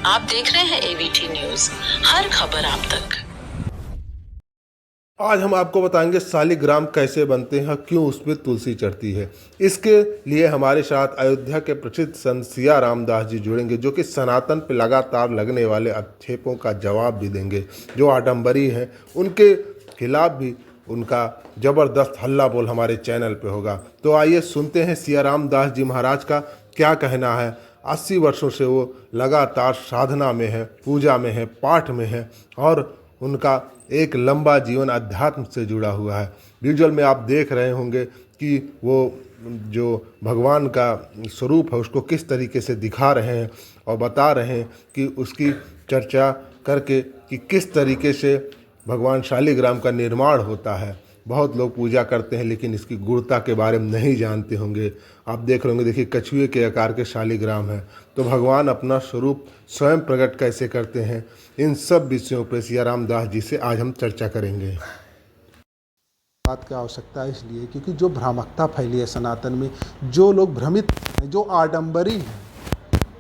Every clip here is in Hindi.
आप देख रहे हैं एवीटी न्यूज, हर खबर आप तक। आज हम आपको बताएंगे शालिग्राम कैसे बनते हैं, क्यों उसमें तुलसी चढ़ती है। इसके लिए हमारे साथ अयोध्या के प्रसिद्ध संत सिया रामदास जी जुड़ेंगे, जो कि सनातन पर लगातार लगने वाले आक्षेपों का जवाब भी देंगे। जो आडंबरी हैं उनके खिलाफ भी उनका ज़बरदस्त हल्ला बोल हमारे चैनल पे होगा। तो आइए सुनते हैं सिया रामदास जी महाराज का क्या कहना है। 80 वर्षों से वो लगातार साधना में है, पूजा में है, पाठ में है और उनका एक लंबा जीवन अध्यात्म से जुड़ा हुआ है। विजुअल में आप देख रहे होंगे कि वो जो भगवान का स्वरूप है उसको किस तरीके से दिखा रहे हैं और बता रहे हैं कि उसकी चर्चा करके कि किस तरीके से भगवान शालिग्राम का निर्माण होता है। बहुत लोग पूजा करते हैं लेकिन इसकी गुणता के बारे में नहीं जानते होंगे। आप देख रहे होंगे, देखिए कछुए के आकार के शालिग्राम है। तो भगवान अपना स्वरूप स्वयं प्रकट कैसे करते हैं, इन सब विषयों पर सिया रामदास जी से आज हम चर्चा करेंगे। बात की आवश्यकता है इसलिए क्योंकि जो भ्रामकता फैली है सनातन में, जो लोग भ्रमित हैं, जो आडंबरी हैं,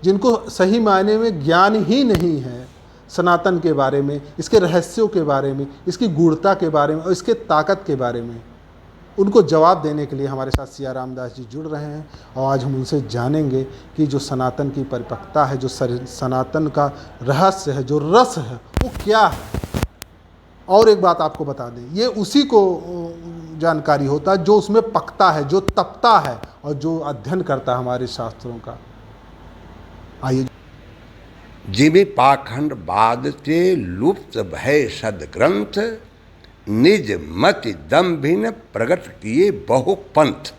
जिनको सही मायने में ज्ञान ही नहीं है सनातन के बारे में, इसके रहस्यों के बारे में, इसकी गूढ़ता के बारे में और इसके ताकत के बारे में, उनको जवाब देने के लिए हमारे साथ सिया रामदास जी जुड़ रहे हैं। और आज हम उनसे जानेंगे कि जो सनातन की परिपक्वता है, जो सनातन का रहस्य है, जो रस है, वो क्या है। और एक बात आपको बता दें, ये उसी को जानकारी होता है जो उसमें पकता है, जो तपता है और जो अध्ययन करता है हमारे शास्त्रों का। आइए। जिमि पाखंड बाद ते लुप्त भय सदग्रंथ, निज मति दम्भिन प्रगट किए बहु पंथ।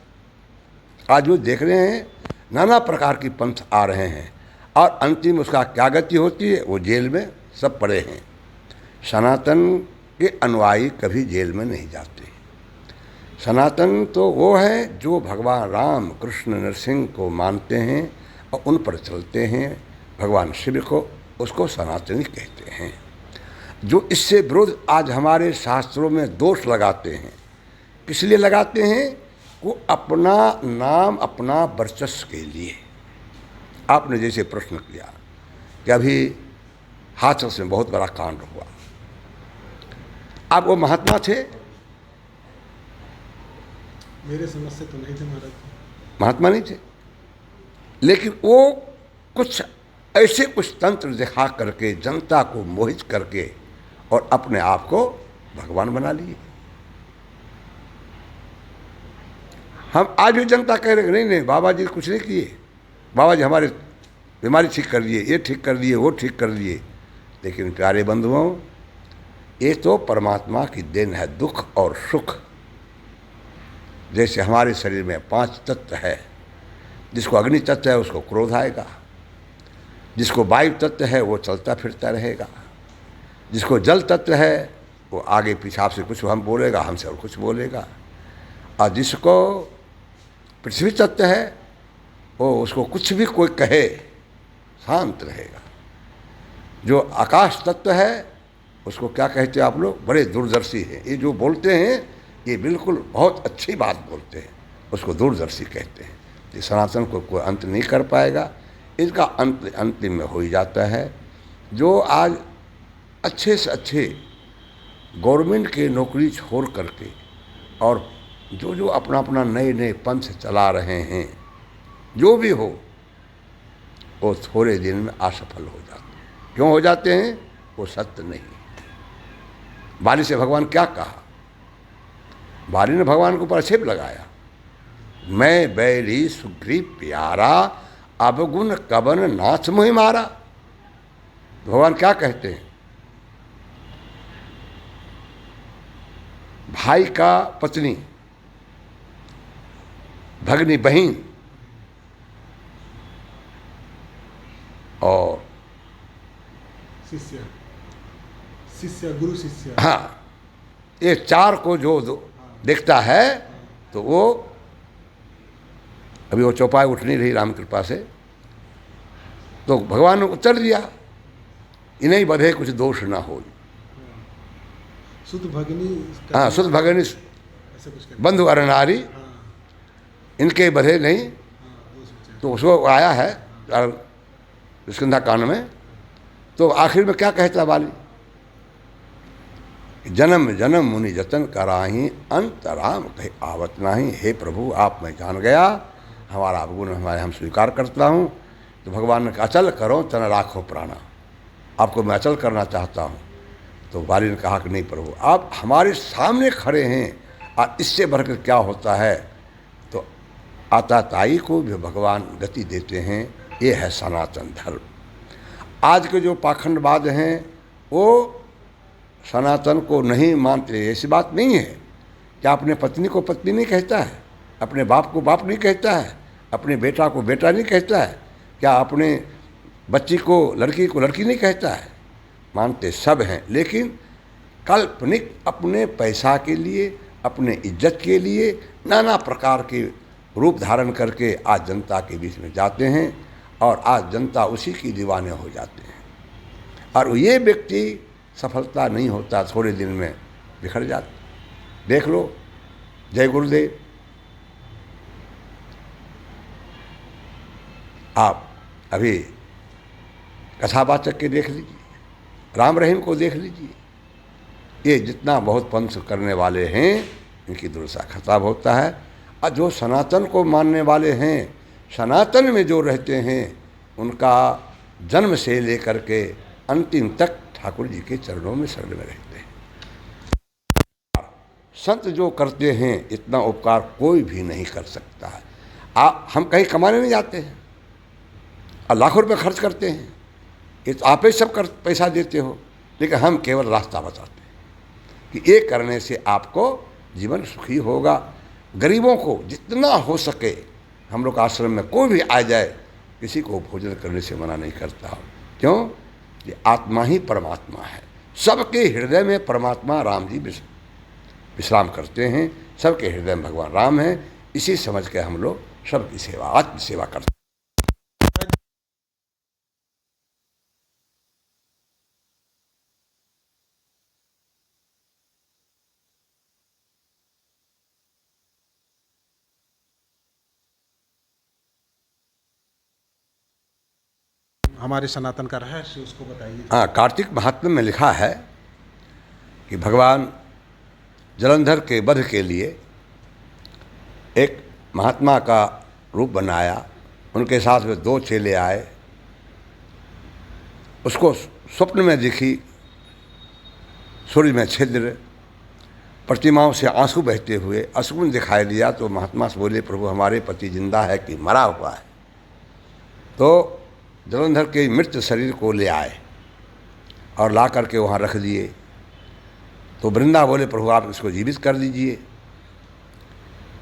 आज वो देख रहे हैं नाना प्रकार की पंथ आ रहे हैं और अंतिम उसका क्या गति होती है, वो जेल में सब पड़े हैं। सनातन के अनुयायी कभी जेल में नहीं जाते। सनातन तो वो है जो भगवान राम कृष्ण नरसिंह को मानते हैं और उन पर चलते हैं। भगवान शिव को, उसको सनातनी कहते हैं। जो इससे विरोध आज हमारे शास्त्रों में दोष लगाते हैं, किस लिए लगाते हैं? वो अपना नाम, अपना वर्चस्व के लिए। आपने जैसे प्रश्न किया कि अभी हाथरस में बहुत बड़ा कांड हुआ, आप वो महात्मा थे? मेरे समझ से तो नहीं थे महाराज। महात्मा नहीं थे, लेकिन वो कुछ ऐसे कुछ तंत्र दिखा करके जनता को मोहित करके और अपने आप को भगवान बना लिए। हम आज भी जनता कह रहे नहीं नहीं बाबा जी कुछ नहीं किए, बाबा जी हमारे बीमारी ठीक कर दिए, ये ठीक कर दिए, वो ठीक कर दिए। लेकिन प्यारे बंधुओं, ये तो परमात्मा की देन है, दुख और सुख। जैसे हमारे शरीर में 5 तत्व है। जिसको अग्नि तत्व है उसको क्रोध आएगा, जिसको वायु तत्व है वो चलता फिरता रहेगा, जिसको जल तत्व है वो आगे पीछे आपसे कुछ हम बोलेगा, हमसे और कुछ बोलेगा, और जिसको पृथ्वी तत्व है वो उसको कुछ भी कोई कहे शांत रहेगा। जो आकाश तत्व है उसको क्या कहते हैं आप लोग, बड़े दूरदर्शी हैं। ये जो बोलते हैं ये बिल्कुल बहुत अच्छी बात बोलते हैं, उसको दूरदर्शी कहते हैं। ये सनातन को कोई अंत नहीं कर पाएगा, इसका अंत अंतिम में हो ही जाता है। जो आज अच्छे से अच्छे गवर्नमेंट के नौकरी छोड़ करके और जो जो अपना अपना नए नए पंथ चला रहे हैं, जो भी हो, वो थोड़े दिन में असफल हो जाते हैं। क्यों हो जाते हैं? वो सत्य नहीं। बाली से भगवान क्या कहा? बाली ने भगवान के ऊपर आक्षेप लगाया, मैं बैरी सुग्रीव प्यारा, अवगुण कवन नाथ मोहि मारा। भगवान क्या कहते हैं? भाई का पत्नी, भगनी बहन और शिष्य, शिष्य गुरु शिष्य, हाँ, ये 4 को जो देखता है तो वो, अभी वो चौपाई उठ नहीं रही राम कृपा से, तो भगवान ने उत्तर दिया, इन्हें बधे कुछ दोष ना हो। शुद्ध भगनी, हाँ, शुद्ध भगनी बंधु अरनारी, इनके बधे नहीं। तो उसको आया है स्कंधा कांड में तो आखिर में क्या कहता बाली, जन्म जन्म मुनि जतन कराही, अंत राम कहे आवत नाही। हे प्रभु आप मैं जान गया, हमारा अवगुण हमारे हम स्वीकार करता हूँ। तो भगवान ने कहा अचल करो तन राखो प्राणा, आपको मैं अचल करना चाहता हूँ। तो बाली ने कहा कि नहीं प्रभु आप हमारे सामने खड़े हैं और इससे बढ़कर क्या होता है। तो आताताई को भी भगवान गति देते हैं, ये है सनातन धर्म। आज के जो पाखंडवाद हैं वो सनातन को नहीं मानते, ऐसी बात नहीं है। क्या अपने पत्नी को पत्नी नहीं कहता है, अपने बाप को बाप नहीं कहता है, अपने बेटा को बेटा नहीं कहता है, क्या अपने बच्ची को लड़की नहीं कहता है। मानते सब हैं, लेकिन काल्पनिक अपने पैसा के लिए, अपने इज्जत के लिए नाना प्रकार के रूप धारण करके आज जनता के बीच में जाते हैं और आज जनता उसी की दीवाने हो जाते हैं। और ये व्यक्ति सफलता नहीं होता, थोड़े दिन में बिखर जाता। देख लो जय गुरुदेव, आप अभी कथावाचक के देख लीजिए, राम रहीम को देख लीजिए, ये जितना बहुत पंथ करने वाले हैं इनकी दुर्दशा खताब होता है। और जो सनातन को मानने वाले हैं, सनातन में जो रहते हैं, उनका जन्म से लेकर के अंतिम तक ठाकुर जी के चरणों में शरण में रहते हैं। संत जो करते हैं इतना उपकार कोई भी नहीं कर सकता है। हम कहीं कमाने नहीं जाते हैं और लाखों रुपए खर्च करते हैं, ये तो आप ही सब पैसा देते हो, लेकिन हम केवल रास्ता बताते हैं कि ये करने से आपको जीवन सुखी होगा। गरीबों को जितना हो सके, हम लोग आश्रम में कोई भी आ जाए किसी को भोजन करने से मना नहीं करता। क्यों? ये आत्मा ही परमात्मा है, सबके हृदय में परमात्मा राम जी विश्राम करते हैं, सबके हृदय में भगवान राम हैं। इसी समझ के हम लोग सबकी सेवा, आत्म सेवा करते हैं। हमारे सनातन का रहस्य उसको बताइए। हाँ, कार्तिक महात्म्य में लिखा है कि भगवान जलंधर के वध के लिए एक महात्मा का रूप बनाया, उनके साथ में 2 चेले आए। उसको स्वप्न में दिखी सूर्य में छिद्र, प्रतिमाओं से आंसू बहते हुए अशुभ दिखाई दिया। तो महात्मा से बोले प्रभु हमारे पति जिंदा है कि मरा हुआ है। तो जलंधर के मृत शरीर को ले आए और ला करके वहाँ रख दिए। तो वृंदा बोले प्रभु आप इसको जीवित कर दीजिए।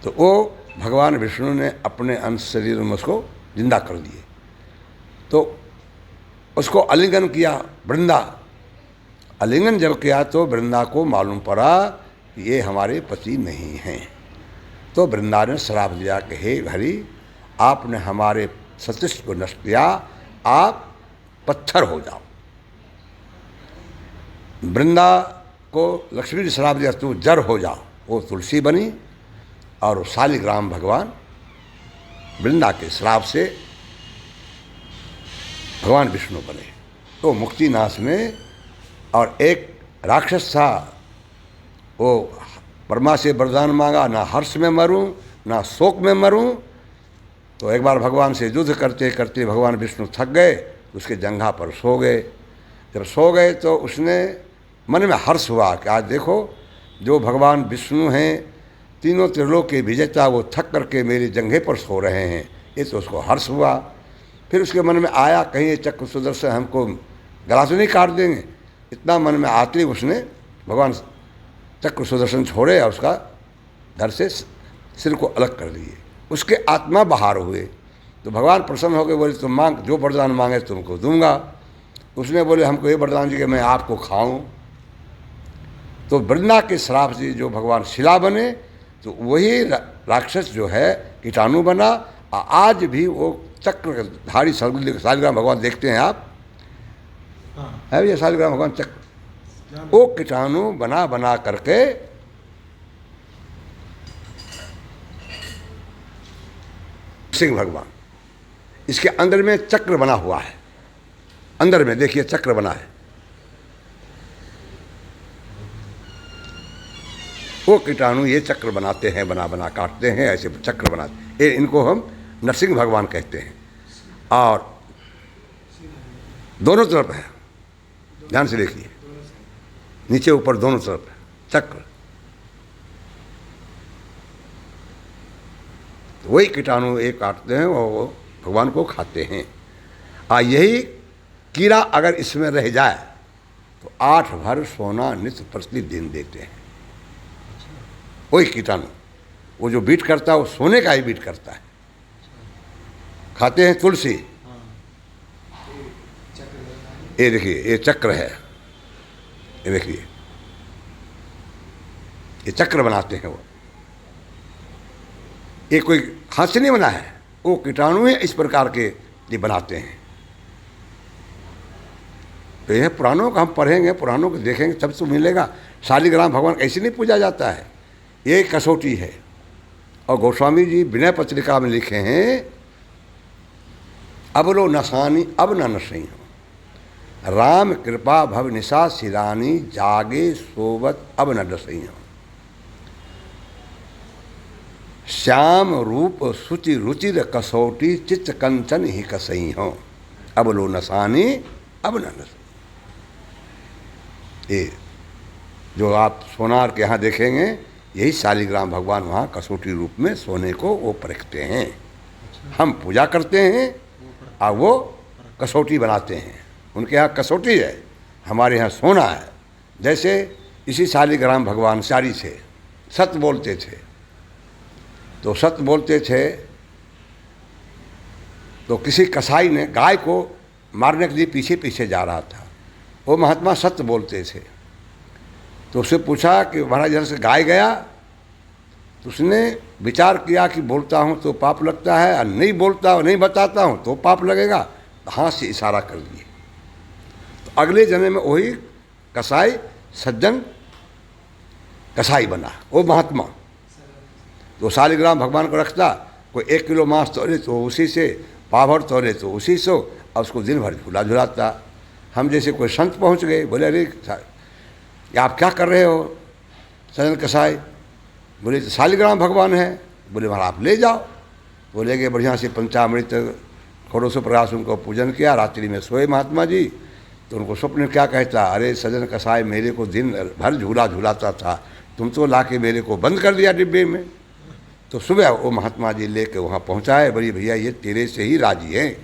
तो वो भगवान विष्णु ने अपने अंश शरीर में उसको जिंदा कर दिए। तो उसको आलिंगन किया वृंदा। आलिंगन जब किया तो वृंदा को मालूम पड़ा कि ये हमारे पति नहीं हैं। तो वृंदा ने श्राप दिया कि हे हरि आपने हमारे सतीश को नष्ट किया, आप पत्थर हो जाओ। वृंदा को लक्ष्मी ने श्राप दिया तू जड़ हो जाओ, वो तुलसी बनी और शालिग्राम भगवान वृंदा के श्राप से भगवान विष्णु बने। तो मुक्तिनाश में और एक राक्षस था, वो ब्रह्मा से वरदान मांगा ना हर्ष में मरूं ना शोक में मरूं। तो एक बार भगवान से युद्ध करते करते भगवान विष्णु थक गए, उसके जंघा पर सो गए। जब सो गए तो उसने मन में हर्ष हुआ कि आज देखो जो भगवान विष्णु हैं, तीनों त्रिलोक के विजेता, वो थक करके मेरे जंघे पर सो रहे हैं। ये तो उसको हर्ष हुआ। फिर उसके मन में आया कहीं ये चक्र सुदर्शन हमको गला तो नहीं काट देंगे। इतना मन में आते ही उसने भगवान चक्र सुदर्शन छोड़े और उसका धड़ से सिर को अलग कर दिए। उसके आत्मा बाहर हुए। तो भगवान प्रसन्न हो गए, बोले तुम मांग, जो वरदान मांगे तुमको दूंगा। उसने बोले हमको ये वरदान जी कि मैं आपको खाऊं। तो वृंदा के श्राप से जो भगवान शिला बने, तो वही राक्षस जो है कीटाणु बना। आज भी वो चक्रधारी शालिग्राम भगवान देखते हैं आप, है भैया शालिग्राम भगवान चक्र, वो कीटाणु बना बना करके सिंह भगवान, इसके अंदर में चक्र बना हुआ है। अंदर में देखिए चक्र बना है, वो कीटाणु ये चक्र बनाते हैं, बना बना काटते हैं, ऐसे चक्र बनाते, इनको हम नरसिंह भगवान कहते हैं। और दोनों तरफ है, ध्यान से देखिए, नीचे ऊपर दोनों तरफ है चक्र। तो वही कीटाणु एक काटते हैं और वो भगवान को खाते हैं। यही कीड़ा अगर इसमें रह जाए तो 8 भर सोना नित्य प्रतिदिन देते हैं। वही कीटाणु, वो जो बीट करता है वो सोने का ही बीट करता है। खाते हैं तुलसी, ये देखिए ये चक्र है, ये देखिए ये चक्र बनाते हैं वो, ये कोई हाथ से नहीं बना है, वो कीटाणु है इस प्रकार के ये बनाते हैं। तो यह पुराणों का हम पढ़ेंगे, पुराणों को देखेंगे तब तो मिलेगा। शालिग्राम भगवान ऐसे नहीं पूजा जाता है, ये कसौटी है। और गोस्वामी जी विनय पत्रिका में लिखे हैं, अब लो नसानी अब न नसई हो, राम कृपा भव निशा सिरानी, जागे सोवत अब न डसई हो, श्याम रूप सुचि रुचिर कसौटी, चित्त कंचन ही कसई हो, अब लो नसानी अब न नसई। ये जो आप सोनार के यहाँ देखेंगे, यही शालिग्राम भगवान वहाँ कसौटी रूप में सोने को वो परखते हैं। हम पूजा करते हैं और वो कसौटी बनाते हैं। उनके यहाँ कसौटी है, हमारे यहाँ सोना है। जैसे इसी शालिग्राम भगवान सारी थे, सत्य बोलते थे, तो सत्य बोलते थे तो किसी कसाई ने गाय को मारने के लिए पीछे पीछे जा रहा था। वो महात्मा सत्य बोलते थे, तो उससे पूछा कि महाराज इधर से गाय गया, तो उसने विचार किया कि बोलता हूँ तो पाप लगता है, और नहीं बोलता हूँ नहीं बताता हूँ तो पाप लगेगा, हाथ से इशारा कर दिए। तो अगले जन्म में वही कसाई सज्जन कसाई बना, वो महात्मा। तो शालिग्राम भगवान को रखता, कोई 1 किलो मांस तोड़े तो उसी से, पाभर तोड़े तो उसी से, और उसको दिन भर झूला झुलाता। हम जैसे कोई संत पहुंच गए, बोले अरे आप क्या कर रहे हो सज्जन कसाई? बोले तो शालिग्राम भगवान है। बोले महाराज आप ले जाओ। बोले कि बढ़िया से पंचामृत खड़ों प्रकाश उनको पूजन किया। रात्रि में सोए महात्मा जी, तो उनको स्वप्न में क्या कहता, अरे सज्जन कसाई मेरे को दिन भर झूला झूलाता था, तुम तो लाके मेरे को बंद कर दिया डिब्बे में। तो सुबह वो महात्मा जी लेके वहाँ पहुँचाए। बोलिए भैया ये तेरे से ही राजी हैं।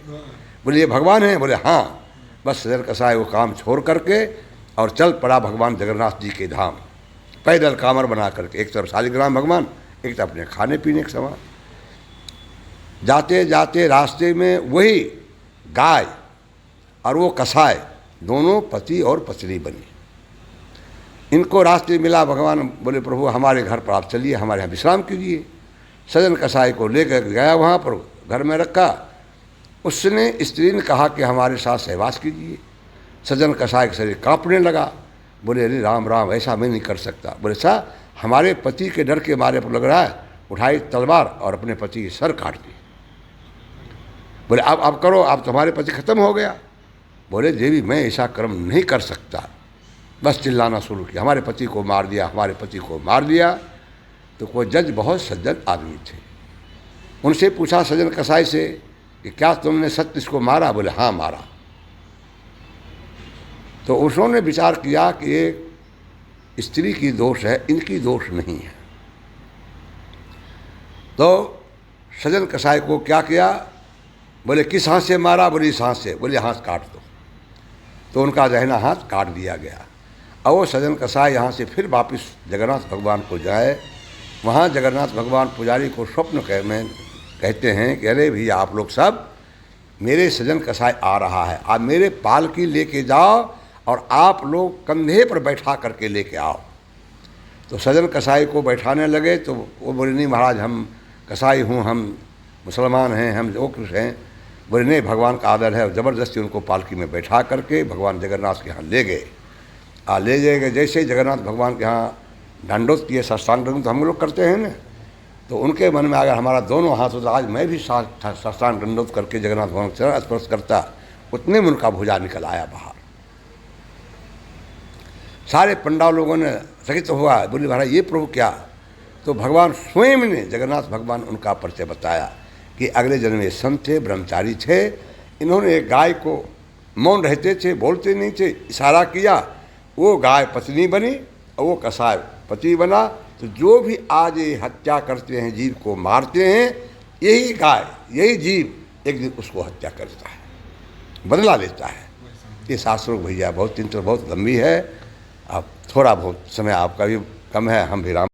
बोले ये भगवान हैं? बोले हाँ। बस सज्जन कसाई वो काम छोड़ करके और चल पड़ा भगवान जगन्नाथ जी के धाम, पैदल कामर बना करके। एक तरफ शालिग्राम भगवान, एक तरफ अपने खाने पीने के सामान। जाते जाते रास्ते में वही गाय और वो कसाई दोनों पति और पत्नी बनी। इनको रास्ते मिला, भगवान बोले प्रभु हमारे घर पर आप चलिए, हमारे यहाँ विश्राम कीजिए। सज्जन कसाई को लेकर गया, वहाँ पर घर में रखा। उसने स्त्री ने कहा कि हमारे साथ सहवास कीजिए। सज्जन कसाई का शरीर कांपने लगा। बोले अरे राम राम, ऐसा मैं नहीं कर सकता। बोले सा हमारे पति के डर के मारे पर लग रहा है। उठाई तलवार और अपने पति के सर काट दी। बोले अब करो, अब तुम्हारे पति खत्म हो गया। बोले देवी मैं ऐसा कर्म नहीं कर सकता। बस चिल्लाना शुरू किया, हमारे पति को मार दिया, हमारे पति को मार दिया। तो कोई जज बहुत सज्जन आदमी थे, उनसे पूछा सज्जन कसाई से कि क्या तुमने सत्य इसको मारा? बोले हाँ मारा। तो उन्होंने विचार किया कि ये स्त्री की दोष है, इनकी दोष नहीं है। तो सज्जन कसाई को क्या किया? बोले किस हाथ से मारा? बोले इस हाथ से। बोले हाथ काट दो। तो उनका दाहिना हाथ काट दिया गया। और वो सज्जन कसाई यहाँ से फिर वापस जगन्नाथ भगवान को जाए। वहाँ जगन्नाथ भगवान पुजारी को स्वप्न में कहते हैं कि अरे भैया आप लोग सब, मेरे सज्जन कसाई आ रहा है, आप मेरे पालकी लेके जाओ और आप लोग कंधे पर बैठा करके लेके आओ। तो सज्जन कसाई को बैठाने लगे। तो वो बोले नहीं महाराज हम कसाई हूँ, हम मुसलमान हैं, हम जो कुछ हैं। बोले नहीं भगवान का आदर है। ज़बरदस्ती उनको पालकी में बैठा करके भगवान जगन्नाथ के यहाँ ले गए। ले जाएंगे जैसे ही जगन्नाथ भगवान के यहाँ दंडोत किए, साष्टांग दंड तो हम लोग करते हैं ना, तो उनके मन में अगर हमारा दोनों हाथ होता, आज मैं भी साष्टांग दंडोत करके जगन्नाथ भगवान का चरण स्पर्श करता। उतने में उनका भुजा निकल आया बाहर। सारे पंडाल लोगों ने चकित हुआ, बोले महाराज ये प्रभु क्या? तो भगवान स्वयं ने, जगन्नाथ भगवान उनका परिचय बताया कि अगले जन्म में संत थे, ब्रह्मचारी थे। इन्होंने एक गाय को, मौन रहते थे, बोलते नहीं थे, इशारा किया, वो गाय पत्नी बनी और वो कसाय पति बना। तो जो भी आज ये हत्या करते हैं, जीव को मारते हैं, यही गाय, यही जीव एक दिन उसको हत्या करता है, बदला लेता है। ये शास्त्रों भैया बहुत चिंतन बहुत लंबी है। अब थोड़ा बहुत समय आपका भी कम है, हम भी राम